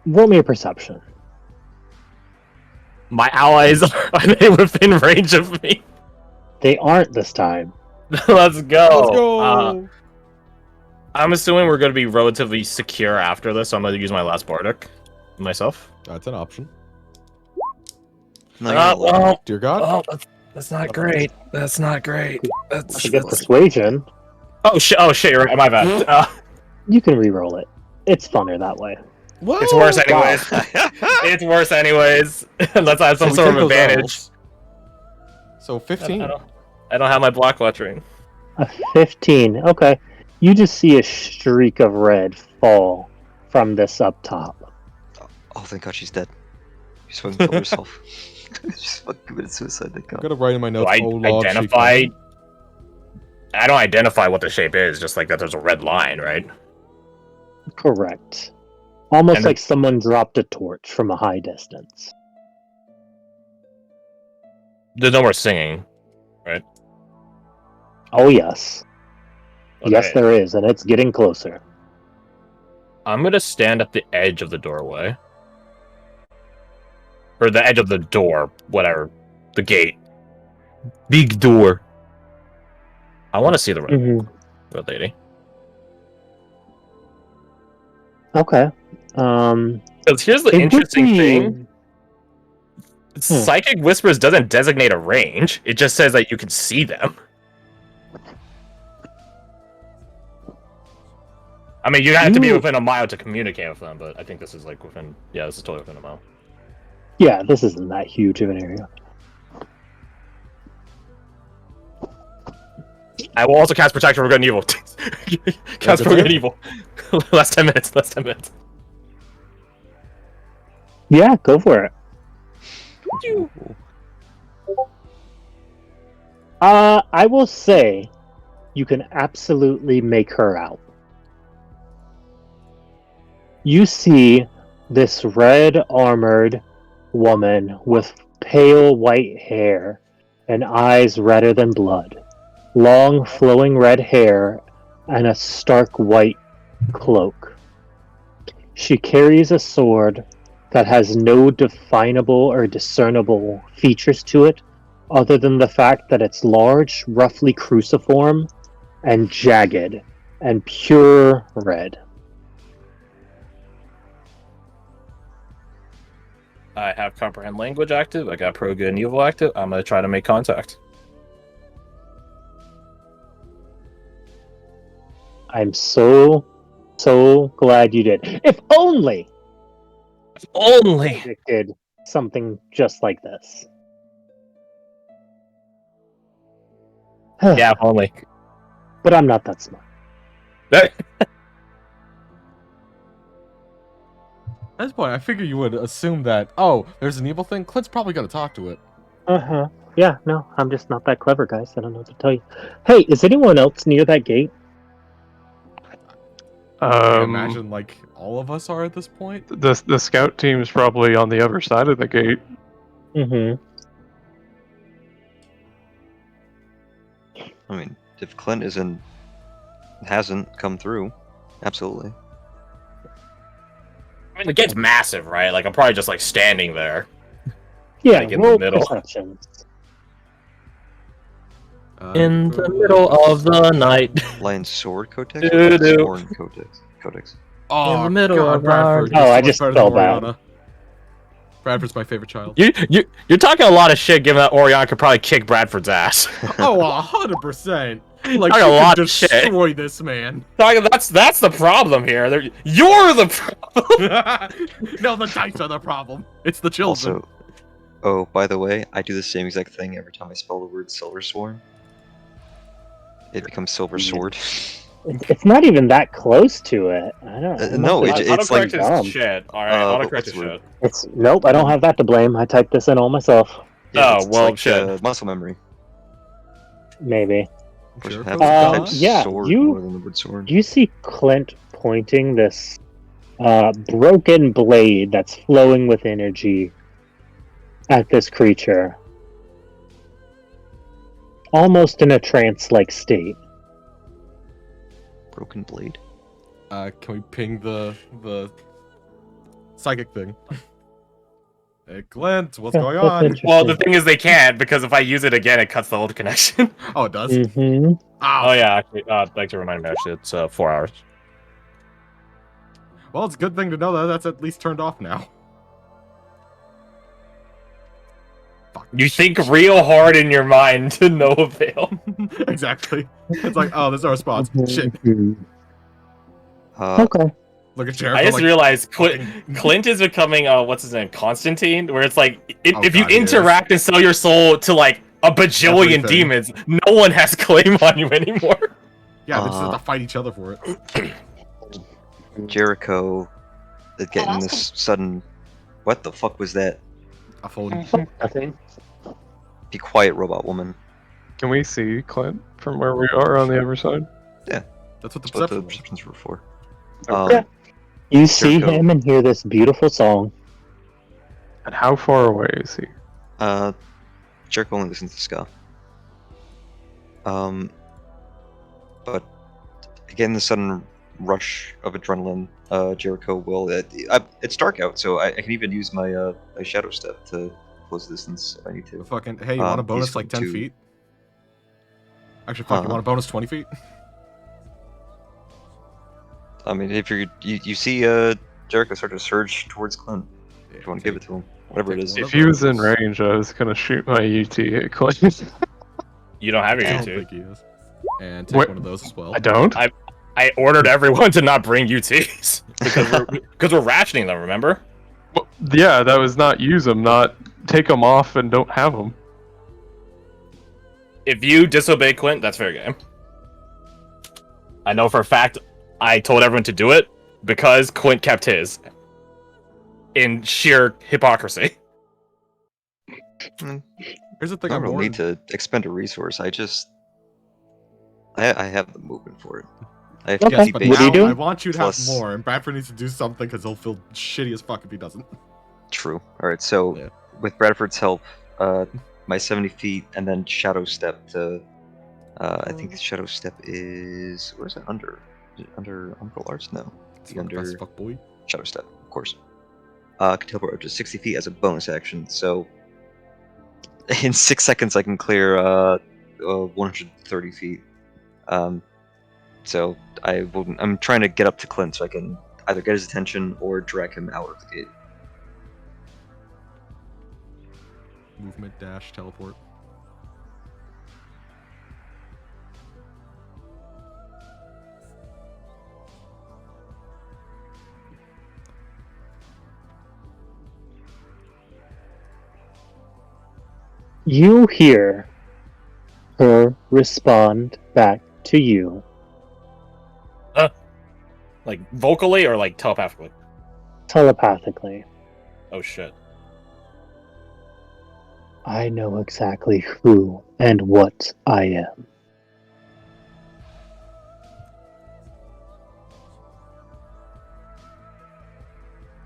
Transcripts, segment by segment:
Roll me a perception. My allies, are they within range of me? They aren't this time. Let's go. Let's go. I'm assuming we're going to be relatively secure after this, so I'm going to use my last Bardic myself. That's an option. Well, Dear God. oh, that's not great. That's not great. That's To get persuasion, Oh shit! You're right. My bad. you can re-roll it. It's funner that way. Whoa. It's worse anyways. It's worse anyways. Unless I have some we sort take of those advantage. L's. So 15. I don't have my block lettering. A 15. Okay. You just see a streak of red fall from this up top. Oh, thank God she's dead. She's fucking killed herself. She's fucking committed suicide, thank I'm God. gonna write in my notes. I oh, Lord, identify. I don't identify what the shape is. Just like that, there's a red line, right? Correct. Almost And like someone dropped a torch from a high distance. There's no more singing. Oh, yes. Okay. Yes, there is, and it's getting closer. I'm gonna stand at the edge of the doorway. Or the edge of the door, whatever. The gate. Big door. I want to see the red lady. Okay. Because here's the It would interesting be- thing. Psychic Whispers doesn't designate a range. It just says that you can see them. I mean, you have to be within a mile to communicate with them, but I think this is like within... Yeah, this is totally within a mile. Yeah, this isn't that huge of an area. I will also cast Protection from Good and Evil. Cast from Good and Evil. Last 10 minutes. Yeah, go for it. I will say you can absolutely make her out. You see this red armored woman with pale white hair and eyes redder than blood, long flowing red hair, and a stark white cloak. She carries a sword that has no definable or discernible features to it, other than the fact that it's large, roughly cruciform, and jagged, and pure red. I have Comprehend Language active. I got Pro Good and Evil active. I'm going to try to make contact. I'm so glad you did. If only Only! did something just like this. Yeah, only. But I'm not that smart. At this point, I figure you would assume that, oh, there's an evil thing. Clint's probably got to talk to it. Uh-huh. Yeah, no, I'm just not that clever, guys. I don't know what to tell you. Hey, is anyone else near that gate? I imagine, like, all of us are at this point. The scout team's probably on the other side of the gate. Mm-hmm. I mean, if Clint hasn't come through, absolutely. I mean, the gate's massive, right? Like, I'm probably just, like, standing there. Yeah, Like in the roll middle. perceptions. In the middle of the night. Lion Sword Codex? Doo-doo. Sworn Codex. Oh, In the middle God, of Bradford. our- you're Oh, I much just better than spelled that. Oriana. Bradford's my favorite child. You're talking a lot of shit, given that Orion could probably kick Bradford's ass. Oh, 100%. Like, Talking you a lot could of shit. destroy this man. That's the problem here. You're the problem. No, the dice are the problem. It's the children. Also, oh, by the way, I do the same exact thing every time I spell the word Silver Sworn. It becomes Silver Sword. It's not even that close to it. I don't know. No, it's like dumb. shit. All right, but autocorrect his what's shit. Nope, I don't have that to blame. I typed this in all myself. Oh, well, like, shit. muscle memory. Maybe. Which Sure, happens Coach to Don? type Yeah, sword you- more than the word sword. You see Clint pointing this broken blade that's flowing with energy at this creature. Almost in a trance-like state. Broken blade. Can we ping the psychic thing. Hey, Clint, what's Yeah, going that's on? interesting. Well, the thing is they can't, because if I use it again, it cuts the old connection. Oh, it does? Mm-hmm. Ow. Oh yeah, actually, thanks for reminding me. Actually, it's 4 hours. Well, it's a good thing to know that that's at least turned off now. Fuck. You think real hard in your mind to no avail. Exactly. It's like, oh, there's no response. Shit. Okay. Look at Jericho. I just like, realized fucking- Clint is becoming what's his name, Constantine, where it's like Oh, if you God, he is. interact and sell your soul to like a bajillion Everything. demons, no one has claim on you anymore. Yeah, they just have to fight each other for it. Jericho is getting this sudden. What the fuck was that? A phone. Nothing. Be quiet, robot woman. Can we see Clint from where we are on the other side? That's what the That's what the perception was. perceptions were for. Okay. You see Jericho. him and hear this beautiful song. And how far away is he? Jericho only listens to ska. But again, the sudden rush of adrenaline, Jericho will. It's dark out, so I can even use my my shadow step to close the distance if I need to. Fucking, hey, you want a bonus he's like 10 going to- feet? Actually, fuck, you want a bonus 20 feet? I mean, if you see Jericho start to surge towards Clint, if you want to give it to him, whatever it is. Take If he was in range, I was gonna shoot my UT at Clint. You don't have your I don't UT. think he is. And take What? one of those as well. I don't. I ordered everyone to not bring UTs because we're rationing them. Remember? Well, yeah, that was not use them, not take them off and don't have them. If you disobey Clint, that's fair game. I know for a fact I told everyone to do it because Clint kept his. In sheer hypocrisy. Here's the thing I I'm don't more... need to expend a resource. I have the movement for it. I have Okay. Yes, 50 but What base do you now do? I want you to plus- have more, and Bradford needs to do something because he'll feel shitty as fuck if he doesn't. True. All right. So Yeah. with Bradford's help, my 70 feet and then shadow step to. I think shadow step is where's that under? Is it under Uncle Arts? No. It's The not the best under fuck boy. shadow step, of course. I can teleport up to 60 feet as a bonus action. So in 6 seconds, I can clear 130 feet. So I'm trying to get up to Clint so I can either get his attention or drag him out of the gate. Movement, dash, teleport. You hear her respond back to you. Like vocally or like telepathically? Telepathically. Oh shit. I know exactly who and what I am.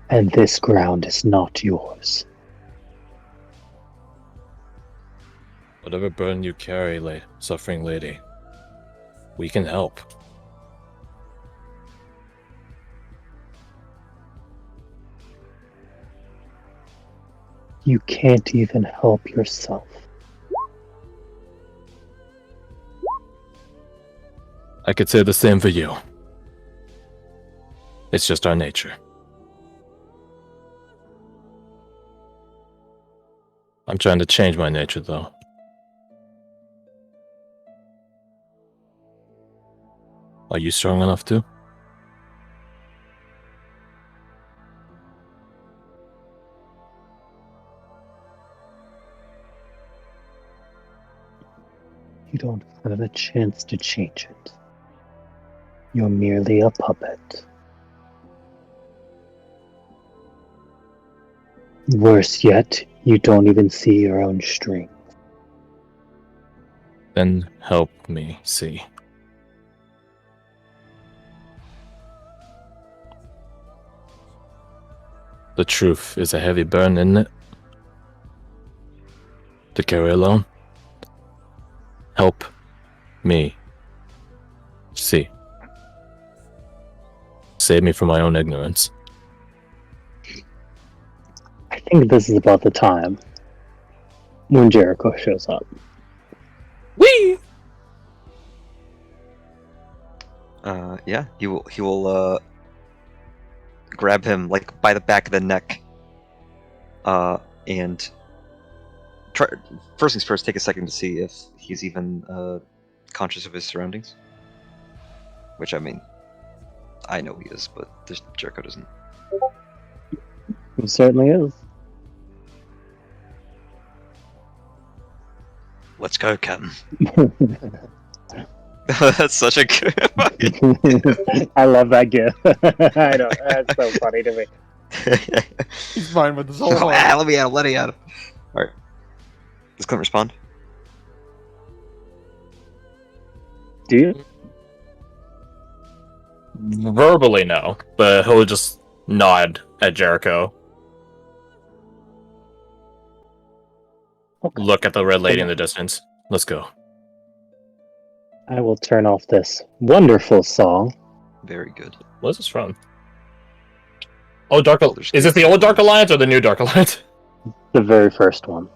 And this ground is not yours. Whatever burden you carry, suffering lady, we can help. You can't even help yourself. I could say the same for you. It's just our nature. I'm trying to change my nature, though. Are you strong enough to? You don't have a chance to change it. You're merely a puppet. Worse yet, you don't even see your own strength. Then help me see. The truth is a heavy burden, isn't it? To carry alone. Help me see. Save me from my own ignorance. think this is about the time when Jericho shows up. Whee! Yeah, he will grab him like by the back of the neck, and try. First things first, take a second to see if he's even conscious of his surroundings. Which, I mean, I know he is, but this Jericho doesn't. He certainly is. Let's go, Captain. That's such a good. I love that gif. I know, that's so funny to me. He's fine with this whole Oh, one. let me out. Let me out. All right. Does Clint respond? Do you? Verbally, no, but he'll just nod at Jericho. Okay. Look at the red lady in the distance. Let's go. I will turn off this wonderful song. Very good. What is this from? Oh, Dark. Baldur's Is this Gate. the old Dark Alliance or the new Dark Alliance? The very first one.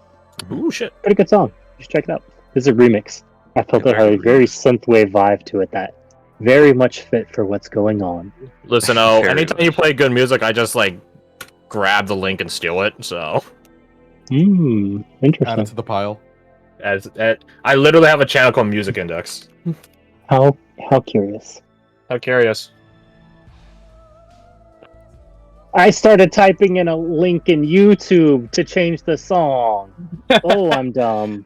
Ooh, shit. Pretty good song. Just check it out. This is a remix. I felt Yeah, it had a very very remix. synthwave vibe to it that very much fit for what's going on. Listen, Very anytime you much. play good music, I just like grab the link and steal it. So, Add it Interesting. to the pile. I literally have a channel called Music Index. How curious. How curious. I started typing in a link in YouTube to change the song. Oh, I'm dumb.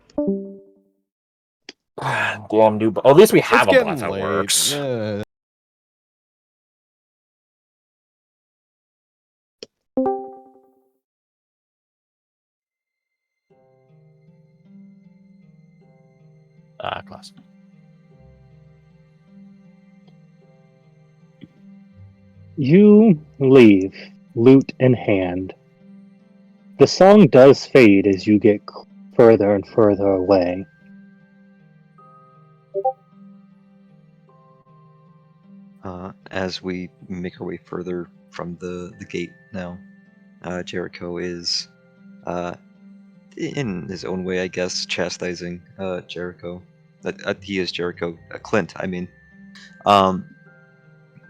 Damn new. At least we have It's a bot getting that late. works. Class. You leave, lute in hand. The song does fade as you get further and further away. As we make our way further from the gate now, Jericho is, in his own way, I guess, chastising Jericho. He is Jericho. Clint, I mean.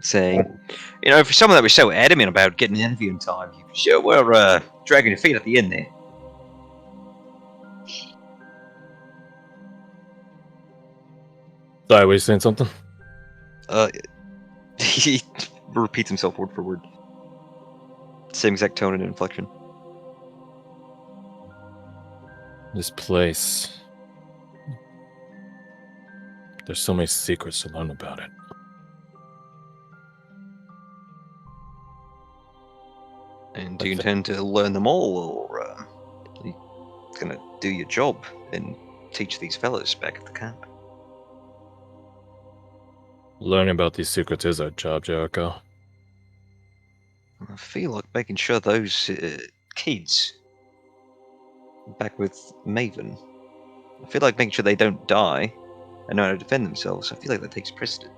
Saying, you know, for someone that was so adamant about getting an interview in time, you sure were dragging your feet at the end there. Sorry, were you saying something? He repeats himself word for word. Same exact tone and inflection. This place. There's so many secrets to learn about it. And do you intend to learn them all, or are you gonna do your job and teach these fellows back at the camp? Learning about these secrets is our job, Jericho. I feel like making sure those kids back with Maven, I feel like making sure they don't die and know how to defend themselves. I feel like that takes precedent.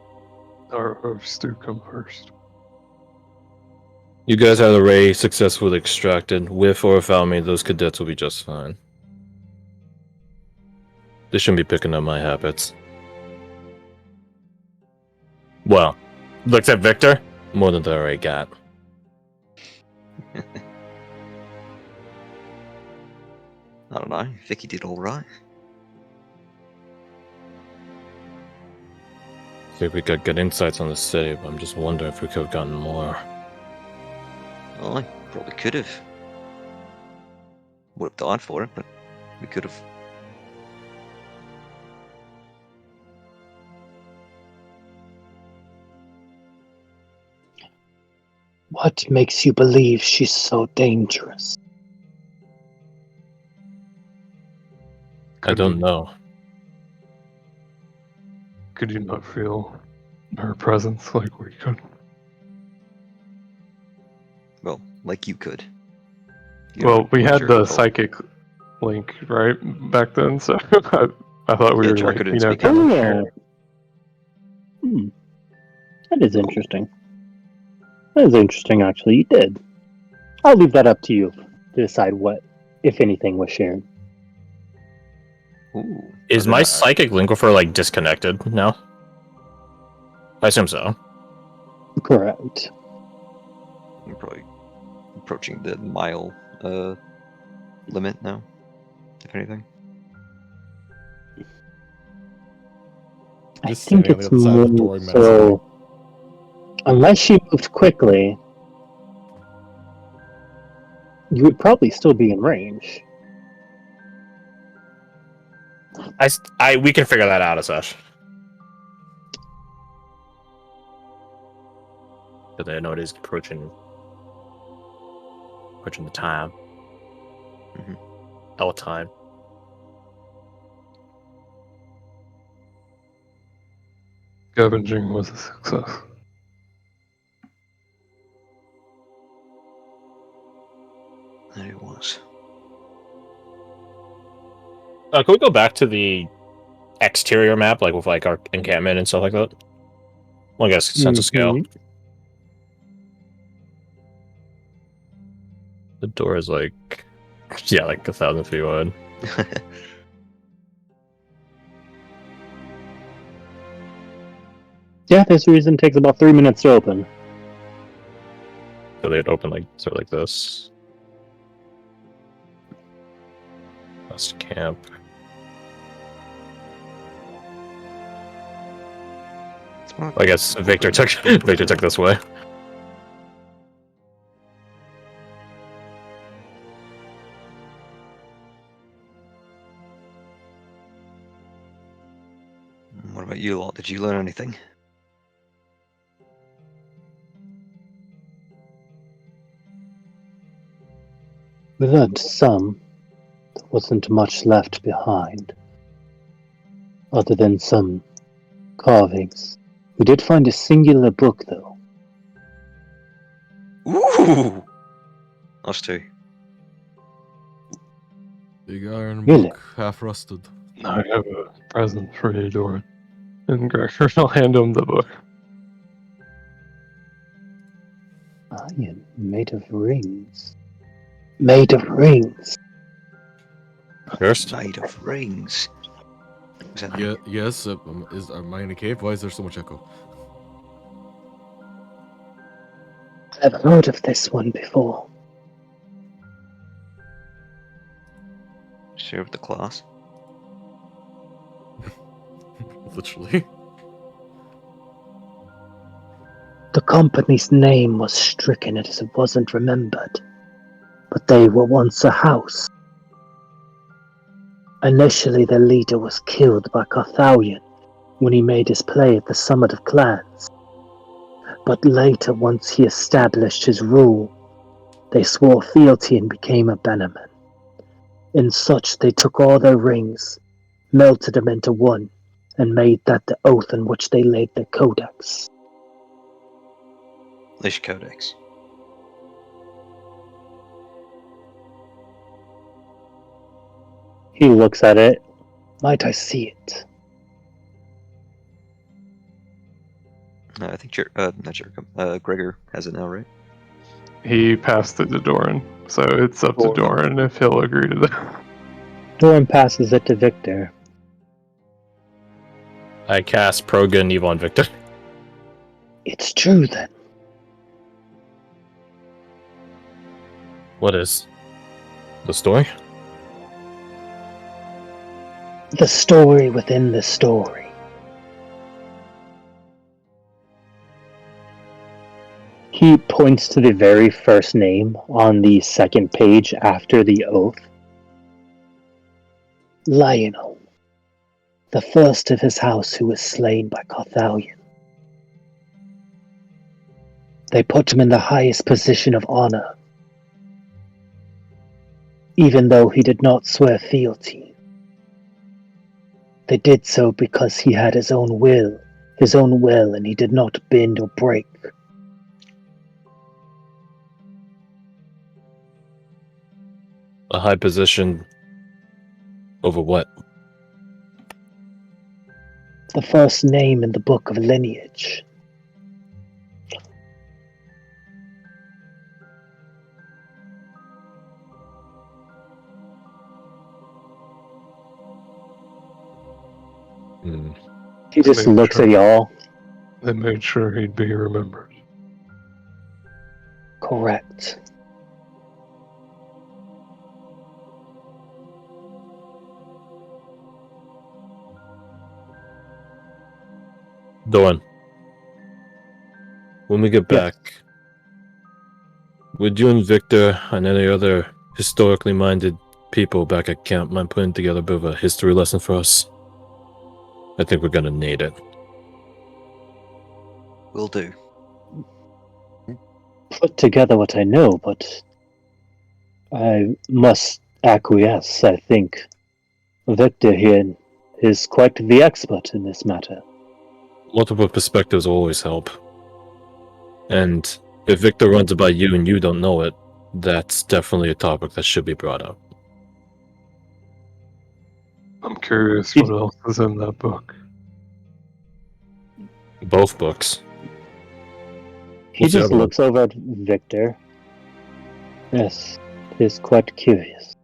Our hopes do come first. You guys had the ray successfully extracted. With or without me, those cadets will be just fine. They shouldn't be picking up my habits. Well, looks at Victor, more than they already got. I don't know. Vicky did all right. I think we got good insights on the city, but I'm just wondering if we could have gotten more. Well, I probably could have. Would have died for it, but we could have. What makes you believe she's so dangerous? I don't know. Could you not feel her presence like we could? Well, like you could. Well, we had the Jericho. psychic link right back then, so I thought we Yeah, were Jericho like, didn't you know, speak kind of Oh. That is interesting. That is interesting, actually. You did. I'll leave that up to you. to decide what, if anything, was shared. Ooh. Is my psychic linguifer like disconnected now? I assume so. Correct. I'm probably approaching the mile limit now, if anything. I Just think standing on the it's other side of the more door menacingly. so. Unless she moved quickly, you would probably still be in range. We can figure that out, Asesh. But I know it is approaching the time. Mhm. Our time. Scavenging was a success. That it was. Can we go back to the exterior map, like with like our encampment and stuff like that? Well, I guess sense of scale. Mhm. The door is like, yeah, like 1,000 feet wide. Yeah, this reason takes about 3 minutes to open. So they'd open like sort of like this. That's camp. I guess Victor took this way. What about you lot? Did you learn anything? We learned some. There wasn't much left behind, other than some carvings. We did find a singular book, though. Ooh! Us too. Big iron Really? book, half rusted. I have a present for you, Doran. And Gregor will hand him the book. Iron made of rings. Made of rings. First, Made of rings. Was that Yeah, yes. Am I in a cave? Why is there so much echo? I've heard of this one before. share with the class? Literally. The company's name was stricken as it wasn't remembered, but they were once a house. Initially, their leader was killed by Carthalion when he made his play at the Summit of Clans. But later, once he established his rule, they swore fealty and became a bannerman. In such, they took all their rings, melted them into one, and made that the oath on which they laid their codex. Lish Codex. He looks at it. Might I see it? I think not Jericho. Gregor has it now, right? He passed it to Doran, so it's up to Doran if he'll agree to that. Doran passes it to Victor. I cast Proga and Evil on Victor. It's true then. What is the story? The story within the story. He points to the very first name on the second page after the oath. Lionel, the first of his house who was slain by Carthalion. They put him in the highest position of honor, even though he did not swear fealty. They did so because he had his own will, and he did not bend or break. A high position over what? The first name in the book of lineage. Hmm. He just Maybe looks sure. at y'all. They made sure he'd be remembered. Correct. Doran, when we get Yes. back, would you and Victor and any other historically minded people back at camp mind putting together a bit of a history lesson for us? I think we're gonna need it. Will do. Put together what I know, but I must acquiesce. I think Victor here is quite the expert in this matter. Multiple perspectives always help. And if Victor runs about you and you don't know it, that's definitely a topic that should be brought up. I'm curious what else is in that book. Both books. He What's the just other one? looks over at Victor. Yes, he's quite curious.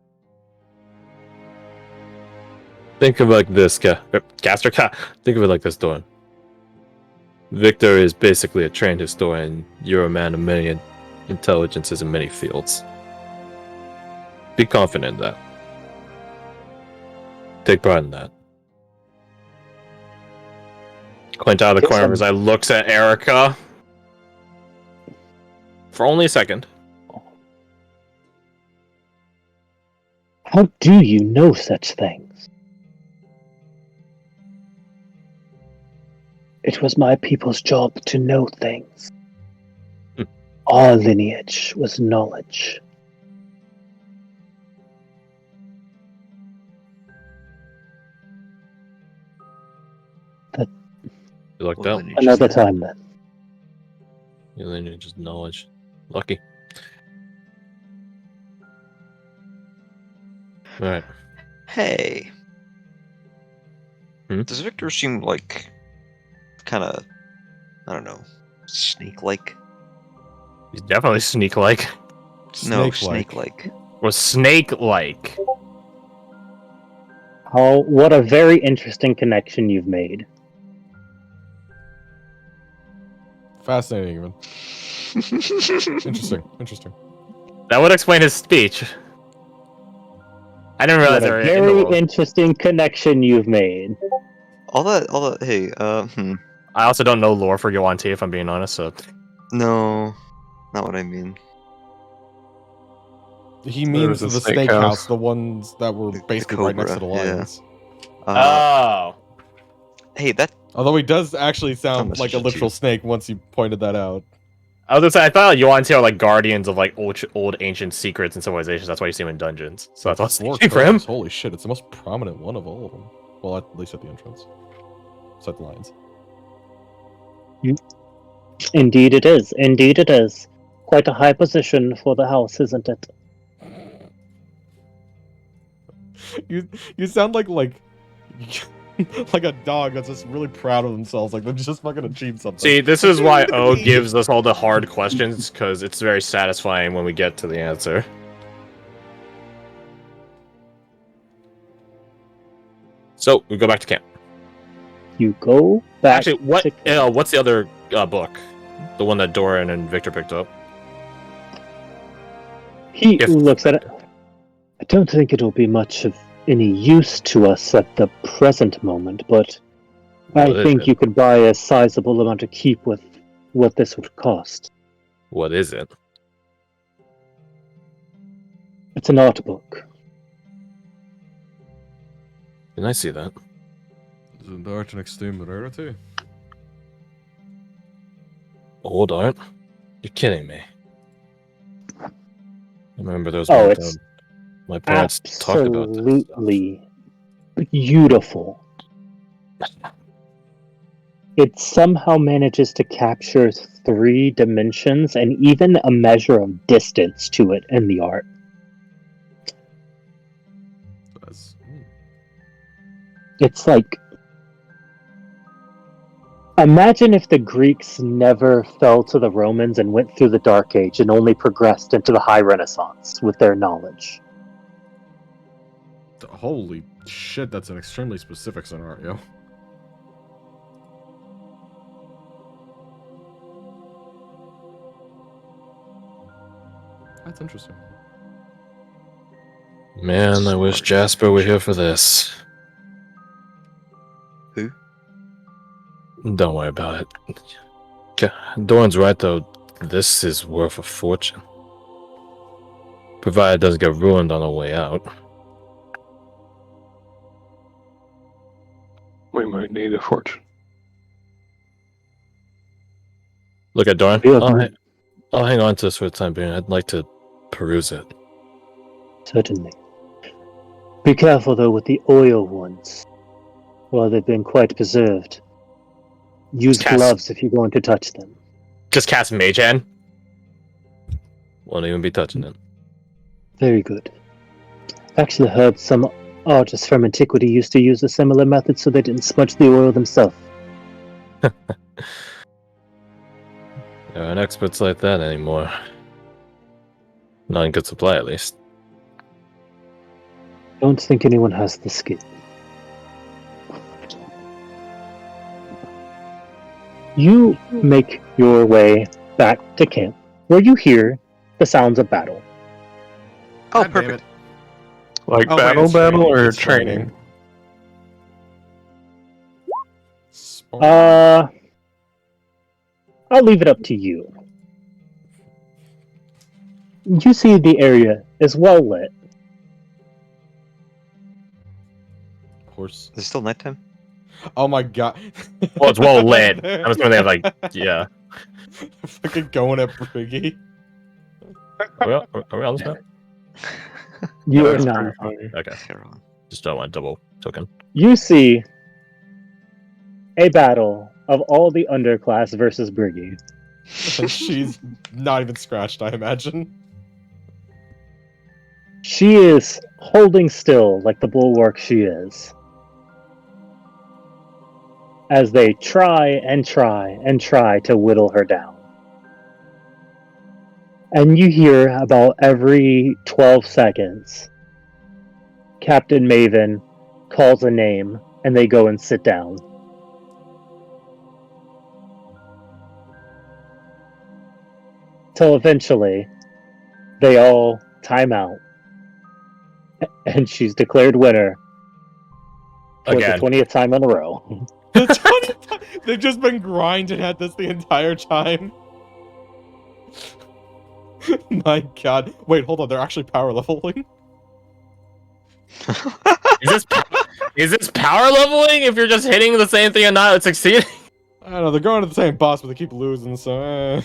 Think of it like this, Caster. Think of it like this, Doran. Victor is basically a trained historian. You're a man of many intelligences in many fields. Be confident in that. Take pride in that. Clint out of the corner of his eye looks at Erica for only a second. How do you know such things? It was my people's job to know things. Our lineage was knowledge. You looked What up. lineage is Another that? time then. You then just knowledge. Lucky. Alright. Hey. Hmm? Does Victor seem like kind of, I don't know, snake-like? He's definitely sneak-like. No, Snake-like. snake-like. Or snake-like. What a very interesting connection you've made. Fascinating, even. Interesting. Interesting. That would explain his speech. I didn't realize What they a were in the very world. interesting connection you've made. all that, hey, I also don't know lore for Yuan Ti, if I'm being honest, so... no, not what I mean. He There means was a the snake steakhouse, house. the ones that were The basically right next to the Cobra, yeah. lions. Uh, Oh! hey, that Although he does actually sound message like a to you. literal snake once you pointed that out. I was gonna say, I thought Yuan Ti are like guardians of like old ancient secrets and civilizations. That's why you see them in dungeons. So that's what's Floor for him. curves, holy shit, it's the most prominent one of all of them. Well, at least at the entrance. Beside the lions. Indeed it is. Indeed it is. Quite a high position for the house, isn't it? You sound like like a dog that's just really proud of themselves, like they just fucking achieved something. See, this is why O gives us all the hard questions, because it's very satisfying when we get to the answer. So, we go back to camp. You go back Actually, to what's the other book? The one that Doran and Victor picked up? He If- looks at it. I don't think it'll be much of any use to us at the present moment, but I What is think it? you could buy a sizable amount to keep with what this would cost. What is it? It's an art book. Can I see that? Isn't art an extreme rarity? Old art? You're kidding me. I remember those Oh, one it's time my parents talked about this. absolutely beautiful. It somehow manages to capture 3 dimensions and even a measure of distance to it in the art. That's, It's like, imagine if the Greeks never fell to the Romans and went through the Dark Age and only progressed into the High Renaissance with their knowledge. holy shit, that's an extremely specific scenario. That's interesting. Man, I wish Jasper were here for this. Who? Don't worry about it. Doran's right, though. This is worth a fortune. Provided it doesn't get ruined on the way out. We might need a fortune. Look at Doran. Yeah. I'll hang on to this for the time being. I'd like to peruse it. Certainly. Be careful, though, with the oil ones. Well, they've been quite preserved. Use Cast- gloves if you're going to touch them. Just cast Mage Hand. Won't even be touching it. Very good. I've actually heard some artists from antiquity used to use a similar method so they didn't smudge the oil themselves. There aren't experts like that anymore. Not in good supply, at least. Don't think anyone has the skill. You make your way back to camp, where you hear the sounds of battle. Oh, God damn perfect. it. Like Oh, wait, battle it's battle training, or it's training? I'll leave it up to you. You see the area is well lit. Horse. Is it still nighttime? Oh my god. Well, it's well lit. I'm assuming they have like, yeah. Fucking going at Briggy. Are we on this map? You are That's not. pretty funny. Okay. Heron. Just don't want double token. You see a battle of all the underclass versus Briggy. And she's not even scratched, I imagine. She is holding still like the bulwark she is. As they try and try and try to whittle her down. And you hear about every 12 seconds, Captain Maven calls a name and they go and sit down. Till eventually, they all time out. And she's declared winner for the Again. 20th time in a row. The 20th time. They've just been grinding at this the entire time. My god. Wait, hold on. They're actually power leveling? Is this power leveling? If you're just hitting the same thing and not succeeding? I don't know. They're going to the same boss, but they keep losing, so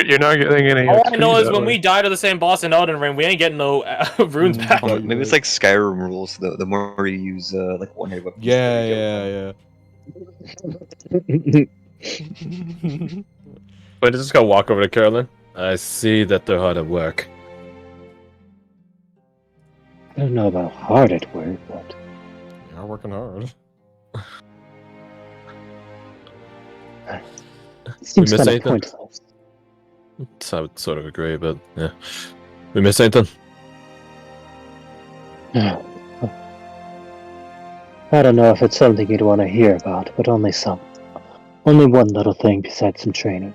You're not getting any. All I XP know is that when way. we die to the same boss in Elden Ring, we ain't getting no runes back. No, Maybe it's like Skyrim rules. The more you use like one-handed weapons. Yeah, the yeah, yeah. Wait, just go walk over to Carolyn. I see that they're hard at work. I don't know about hard at work, but You're working hard. it seems miss kind of anything? pointless. So I would sort of agree, but yeah. We miss anything? I don't know if it's something you'd want to hear about, but only some. Only one little thing besides some training.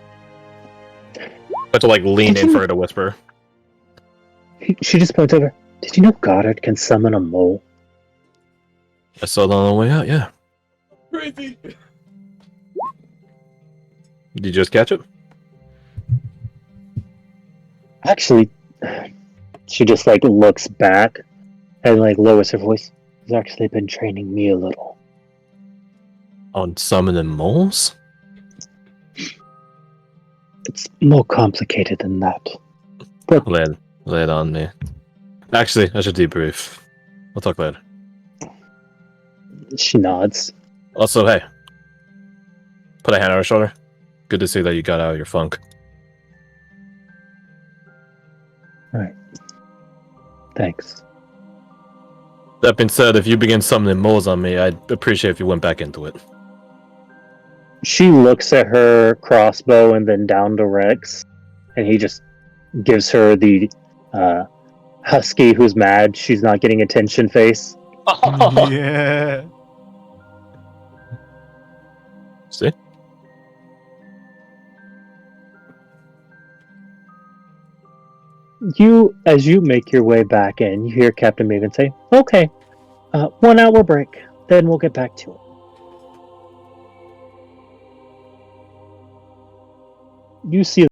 But to like lean Did in you- for her to whisper. She just points over. Did you know Goddard can summon a mole? I saw that on the way out, yeah. Crazy. Did you just catch it? Actually, she just like looks back and like lowers her voice. He's actually been training me a little. On summoning moles? It's more complicated than that. Lay it on me. Actually, I should debrief. We'll talk later. She nods. Also, hey. Put a hand on her shoulder. Good to see that you got out of your funk. Thanks. That being said, if you begin summoning moles on me, I'd appreciate if you went back into it. She looks at her crossbow and then down to Rex, and he just gives her the husky who's mad she's not getting attention face. Yeah. See? As you make your way back in, you hear Captain Maven say, "Okay, 1 hour break, then we'll get back to it." You see